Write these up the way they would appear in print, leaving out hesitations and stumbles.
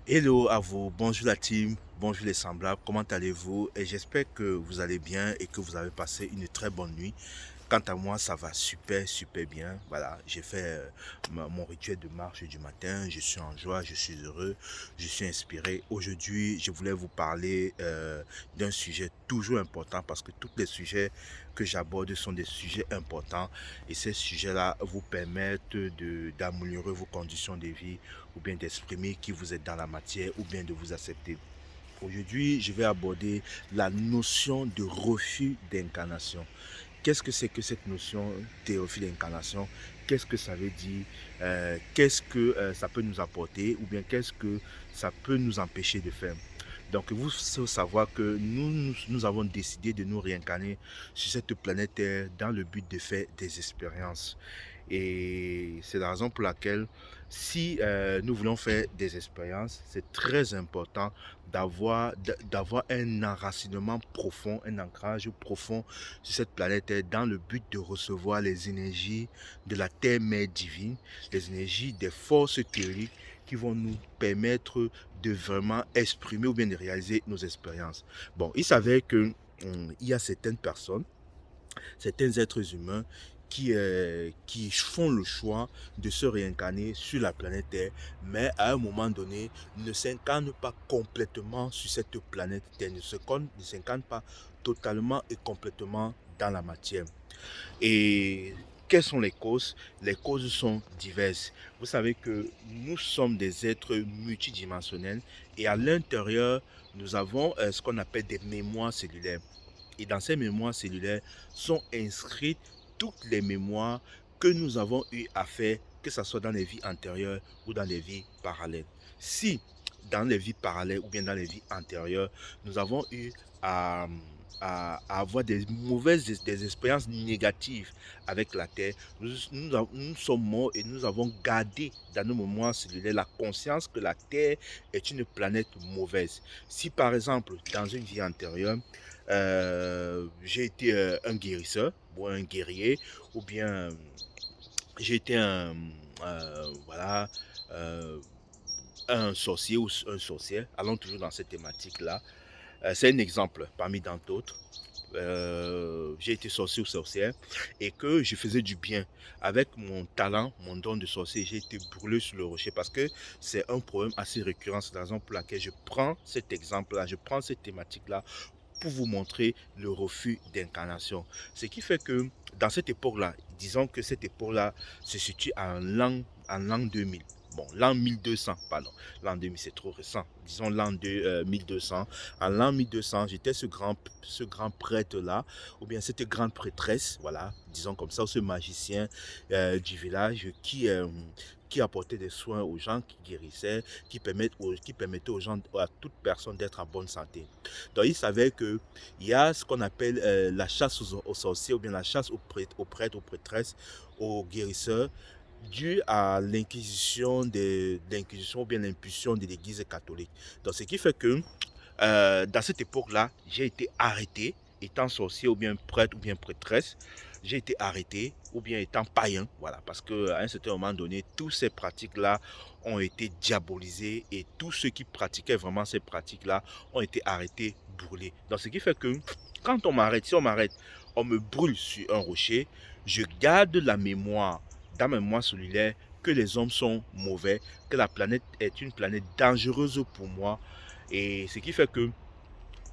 Hello à vous, bonjour la team, bonjour les semblables, comment allez-vous? Et j'espère que vous allez bien et que vous avez passé une très bonne nuit. Quant à moi, ça va super, super bien. Voilà, j'ai fait mon rituel de marche du matin. Je suis en joie, je suis heureux, je suis inspiré. Aujourd'hui, je voulais vous parler d'un sujet toujours important parce que tous les sujets que j'aborde sont des sujets importants et ces sujets-là vous permettent d'améliorer vos conditions de vie ou bien d'exprimer qui vous êtes dans la matière ou bien de vous accepter. Aujourd'hui, je vais aborder la notion de refus d'incarnation. Qu'est-ce que c'est que cette notion de refus d'incarnation? Qu'est-ce que ça veut dire? Qu'est-ce que ça peut nous apporter? Ou bien qu'est-ce que ça peut nous empêcher de faire? Donc, vous faut savoir que nous avons décidé de nous réincarner sur cette planète Terre dans le but de faire des expériences. Et c'est la raison pour laquelle, si nous voulons faire des expériences, c'est très important d'avoir un enracinement profond, un ancrage profond sur cette planète dans le but de recevoir les énergies de la Terre-Mère divine, les énergies des forces théoriques qui vont nous permettre de vraiment exprimer ou bien de réaliser nos expériences. Bon, il s'avère que il y a certaines personnes, certains êtres humains qui font le choix de se réincarner sur la planète Terre, mais à un moment donné, ne s'incarnent pas complètement sur cette planète Terre, ne s'incarnent pas totalement et complètement dans la matière. Et quelles sont les causes? Les causes sont diverses. Vous savez que nous sommes des êtres multidimensionnels et à l'intérieur, nous avons ce qu'on appelle des mémoires cellulaires. Et dans ces mémoires cellulaires sont inscrites toutes les mémoires que nous avons eu à faire, que ce soit dans les vies antérieures ou dans les vies parallèles. Si dans les vies parallèles ou bien dans les vies antérieures, nous avons eu à, à avoir des expériences négatives avec la Terre, nous sommes morts et nous avons gardé dans nos mémoires cellulaires la conscience que la Terre est une planète mauvaise. Si par exemple, dans une vie antérieure, j'ai été un guérisseur ou un guerrier, ou bien j'ai été voilà, euh, un sorcier ou un sorcière, allons toujours dans cette thématique-là. C'est un exemple parmi tant d'autres. J'ai été sorcier ou sorcière et que je faisais du bien avec mon talent, mon don de sorcier. J'ai été brûlé sur le rocher parce que c'est un problème assez récurrent. C'est la raison pour laquelle je prends cet exemple-là, je prends cette thématique-là pour vous montrer le refus d'incarnation. Ce qui fait que dans cette époque-là, disons que cette époque-là se situe en l'an 2000. Bon, l'an 1200, pardon. L'an 2000, c'est trop récent. Disons l'an 1200. En l'an 1200, j'étais ce grand prêtre-là, ou bien cette grande prêtresse, voilà, disons comme ça, ou ce magicien du village qui apportait des soins aux gens, qui guérissait, qui permettait aux gens, à toute personne d'être en bonne santé. Donc, il savait qu'il y a ce qu'on appelle la chasse aux sorciers ou bien la chasse aux prêtres, aux prêtresses, aux guérisseurs, dû à l'inquisition ou bien l'impulsion de l'église catholique. Donc, ce qui fait que dans cette époque-là, j'ai été arrêté, étant sorcier ou bien prêtre ou bien prêtresse. J'ai été arrêté ou bien étant païen, voilà, parce qu'à un certain moment donné, toutes ces pratiques-là ont été diabolisées et tous ceux qui pratiquaient vraiment ces pratiques-là ont été arrêtés, brûlés. Donc, ce qui fait que quand on m'arrête, si on m'arrête, on me brûle sur un rocher, je garde la mémoire dans ma mémoire cellulaire que les hommes sont mauvais, que la planète est une planète dangereuse pour moi, et ce qui fait que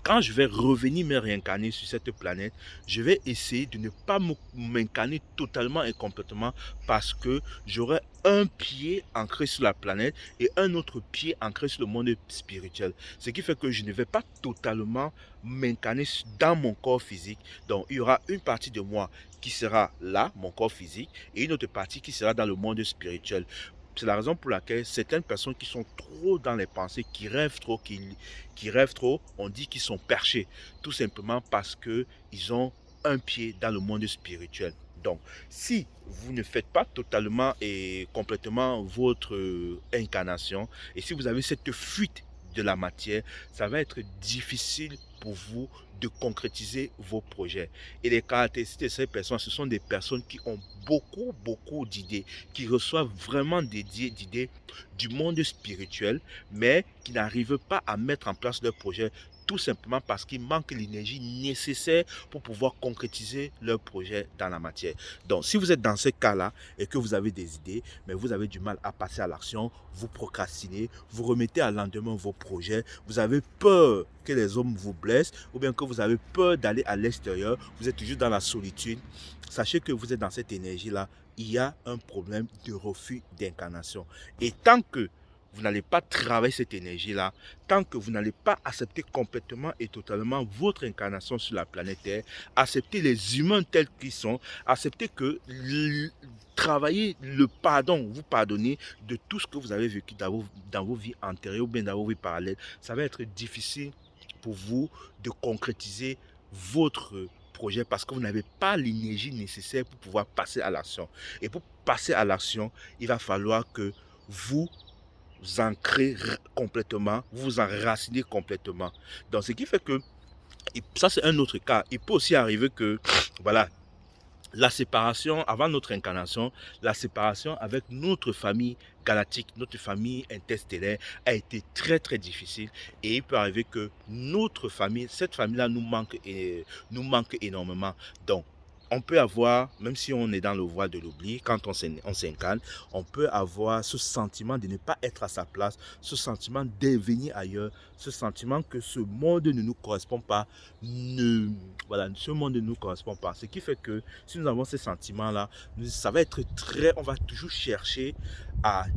quand je vais revenir me réincarner sur cette planète, je vais essayer de ne pas m'incarner totalement et complètement parce que j'aurai un pied ancré sur la planète et un autre pied ancré sur le monde spirituel. Ce qui fait que je ne vais pas totalement m'incarner dans mon corps physique. Donc, il y aura une partie de moi qui sera là, mon corps physique, et une autre partie qui sera dans le monde spirituel. C'est la raison pour laquelle certaines personnes qui sont trop dans les pensées, qui rêvent trop, on dit qu'ils sont perchés. Tout simplement parce qu'ils ont un pied dans le monde spirituel. Donc, si vous ne faites pas totalement et complètement votre incarnation, et si vous avez cette fuite de la matière, ça va être difficile pour vous de concrétiser vos projets. Et les caractéristiques de ces personnes, ce sont des personnes qui ont beaucoup d'idées, qui reçoivent vraiment des d'idées du monde spirituel, mais qui n'arrivent pas à mettre en place leur projet tout simplement parce qu'il manque l'énergie nécessaire pour pouvoir concrétiser leur projet dans la matière. Donc, si vous êtes dans ce cas-là et que vous avez des idées, mais vous avez du mal à passer à l'action, vous procrastinez, vous remettez à lendemain vos projets, vous avez peur que les hommes vous blessent ou bien que vous avez peur d'aller à l'extérieur, vous êtes toujours dans la solitude, sachez que vous êtes dans cette énergie-là, il y a un problème de refus d'incarnation. Et tant que vous n'allez pas travailler cette énergie-là, tant que vous n'allez pas accepter complètement et totalement votre incarnation sur la planète Terre, accepter les humains tels qu'ils sont, accepter que travailler le pardon, vous pardonner de tout ce que vous avez vécu dans vos vies antérieures ou bien dans vos vies parallèles, ça va être difficile pour vous de concrétiser votre projet parce que vous n'avez pas l'énergie nécessaire pour pouvoir passer à l'action. Et pour passer à l'action, il va falloir que vous ancrez complètement, vous enracinez complètement. Donc, ce qui fait que, et ça c'est un autre cas, il peut aussi arriver que, voilà, la séparation, avant notre incarnation, la séparation avec notre famille galactique, notre famille interstellaire a été très difficile et il peut arriver que notre famille, cette famille-là nous manque énormément. Donc, on peut avoir, même si on est dans le voile de l'oubli, quand on s'incarne, on peut avoir ce sentiment de ne pas être à sa place, ce sentiment de venir ailleurs, ce sentiment que ce monde ne nous correspond pas, voilà, ce monde ne nous correspond pas. Ce qui fait que si nous avons ces sentiments-là, ça va être on va toujours chercher à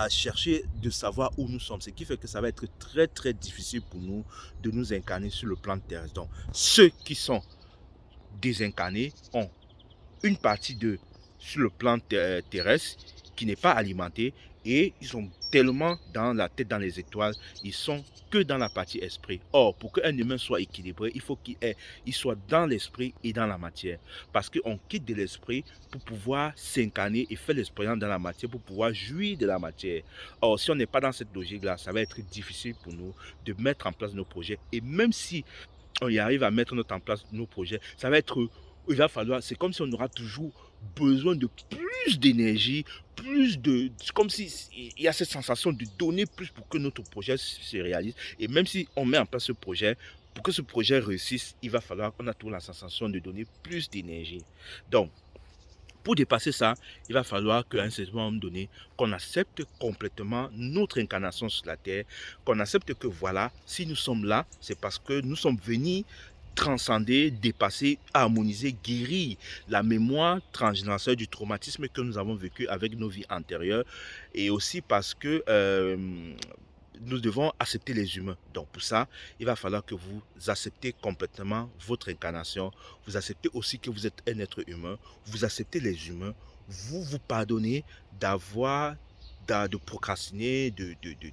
chercher de savoir où nous sommes, ce qui fait que ça va être très difficile pour nous de nous incarner sur le plan terrestre. Donc, ceux qui sont désincarnés ont une partie d'eux sur le plan terrestre qui n'est pas alimentée et ils sont tellement dans la tête dans les étoiles, ils sont que dans la partie esprit. Or, pour qu'un humain soit équilibré, il faut il soit dans l'esprit et dans la matière. Parce qu'on quitte de l'esprit pour pouvoir s'incarner et faire l'expérience dans la matière, pour pouvoir jouir de la matière. Or, si on n'est pas dans cette logique-là, ça va être difficile pour nous de mettre en place nos projets. Et même si on y arrive à mettre en place nos projets, ça va être, il va falloir, c'est comme si on aura toujours besoin de plus d'énergie, c'est comme si il y a cette sensation de donner plus pour que notre projet se réalise. Et même si on met en place ce projet, pour que ce projet réussisse, il va falloir qu'on a toujours la sensation de donner plus d'énergie. Donc, pour dépasser ça, il va falloir qu'à un certain moment donné, qu'on accepte complètement notre incarnation sur la Terre, qu'on accepte que voilà, si nous sommes là, c'est parce que nous sommes venus transcender, dépasser, harmoniser, guérir la mémoire transgénérationnelle du traumatisme que nous avons vécu avec nos vies antérieures et aussi parce que nous devons accepter les humains. Donc pour ça, il va falloir que vous acceptez complètement votre incarnation. Vous acceptez aussi que vous êtes un être humain. Vous acceptez les humains. Vous vous pardonnez de procrastiner,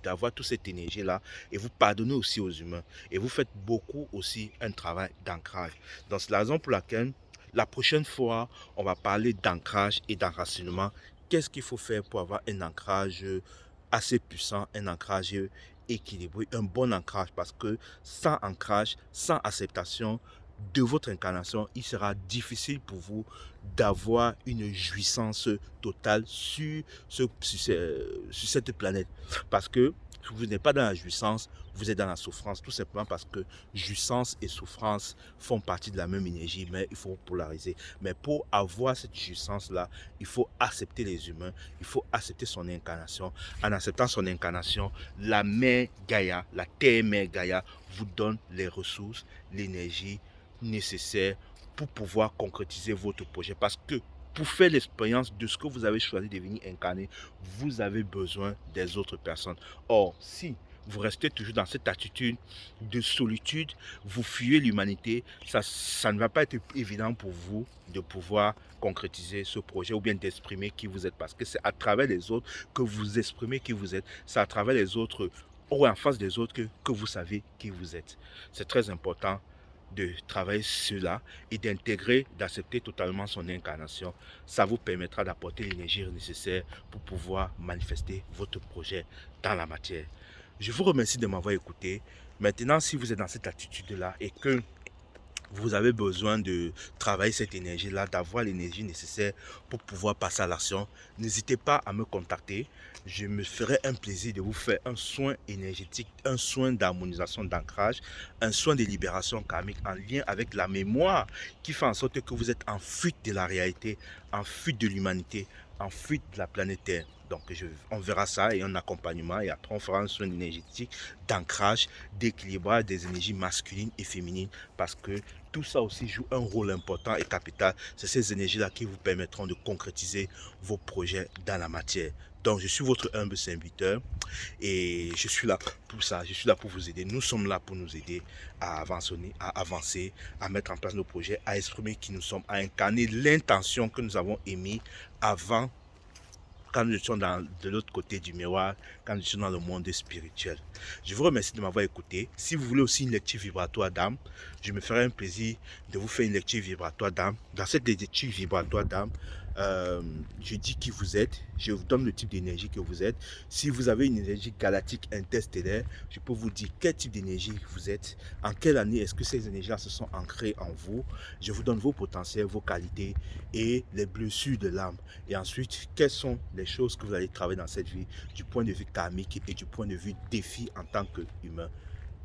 d'avoir toute cette énergie-là. Et vous pardonnez aussi aux humains. Et vous faites beaucoup aussi un travail d'ancrage. Donc c'est la raison pour laquelle la prochaine fois, on va parler d'ancrage et d'enracinement. Qu'est-ce qu'il faut faire pour avoir un ancrage assez puissant, un ancrage équilibré, un bon ancrage, parce que sans ancrage, sans acceptation de votre incarnation, il sera difficile pour vous d'avoir une jouissance totale sur cette planète. Parce que vous n'êtes pas dans la jouissance, vous êtes dans la souffrance, tout simplement parce que jouissance et souffrance font partie de la même énergie, mais il faut polariser. Mais pour avoir cette jouissance-là, il faut accepter les humains, il faut accepter son incarnation. En acceptant son incarnation, la mère Gaïa, la terre-mère Gaïa, vous donne les ressources, l'énergie nécessaire pour pouvoir concrétiser votre projet. Parce que pour faire l'expérience de ce que vous avez choisi de venir incarner, vous avez besoin des autres personnes. Or, si vous restez toujours dans cette attitude de solitude, vous fuyez l'humanité, ça ne va pas être évident pour vous de pouvoir concrétiser ce projet ou bien d'exprimer qui vous êtes. Parce que c'est à travers les autres que vous exprimez qui vous êtes. C'est à travers les autres ou en face des autres que vous savez qui vous êtes. C'est très important de travailler cela et d'intégrer, d'accepter totalement son incarnation. Ça vous permettra d'apporter l'énergie nécessaire pour pouvoir manifester votre projet dans la matière. Je vous remercie de m'avoir écouté. Maintenant, si vous êtes dans cette attitude-là et que vous avez besoin de travailler cette énergie-là, d'avoir l'énergie nécessaire pour pouvoir passer à l'action, n'hésitez pas à me contacter. Je me ferai un plaisir de vous faire un soin énergétique, un soin d'harmonisation, d'ancrage, un soin de libération karmique en lien avec la mémoire qui fait en sorte que vous êtes en fuite de la réalité, en fuite de l'humanité, en fuite de la planète Terre. Donc on verra ça et un accompagnement et après on fera un soin énergétique d'ancrage, d'équilibrage des énergies masculines et féminines parce que tout ça aussi joue un rôle important et capital. C'est ces énergies-là qui vous permettront de concrétiser vos projets dans la matière. Donc, je suis votre humble serviteur et je suis là pour ça. Je suis là pour vous aider. Nous sommes là pour nous aider à avancer, à mettre en place nos projets, à exprimer qui nous sommes, à incarner l'intention que nous avons émise avant quand nous étions de l'autre côté du miroir, quand nous étions dans le monde spirituel. Je vous remercie de m'avoir écouté. Si vous voulez aussi une lecture vibratoire d'âme, je me ferai un plaisir de vous faire une lecture vibratoire d'âme. Dans cette lecture vibratoire d'âme, je dis qui vous êtes, je vous donne le type d'énergie que vous êtes. Si vous avez une énergie galactique interstellaire, je peux vous dire quel type d'énergie vous êtes, en quelle année est-ce que ces énergies-là se sont ancrées en vous. Je vous donne vos potentiels, vos qualités et les blessures de l'âme. Et ensuite, quelles sont les choses que vous allez travailler dans cette vie du point de vue karmique et du point de vue défi en tant qu'humain.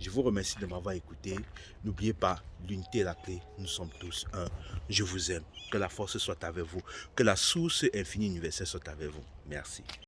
Je vous remercie de m'avoir écouté. N'oubliez pas, l'unité est la clé. Nous sommes tous un. Je vous aime. Que la force soit avec vous. Que la source infinie universelle soit avec vous. Merci.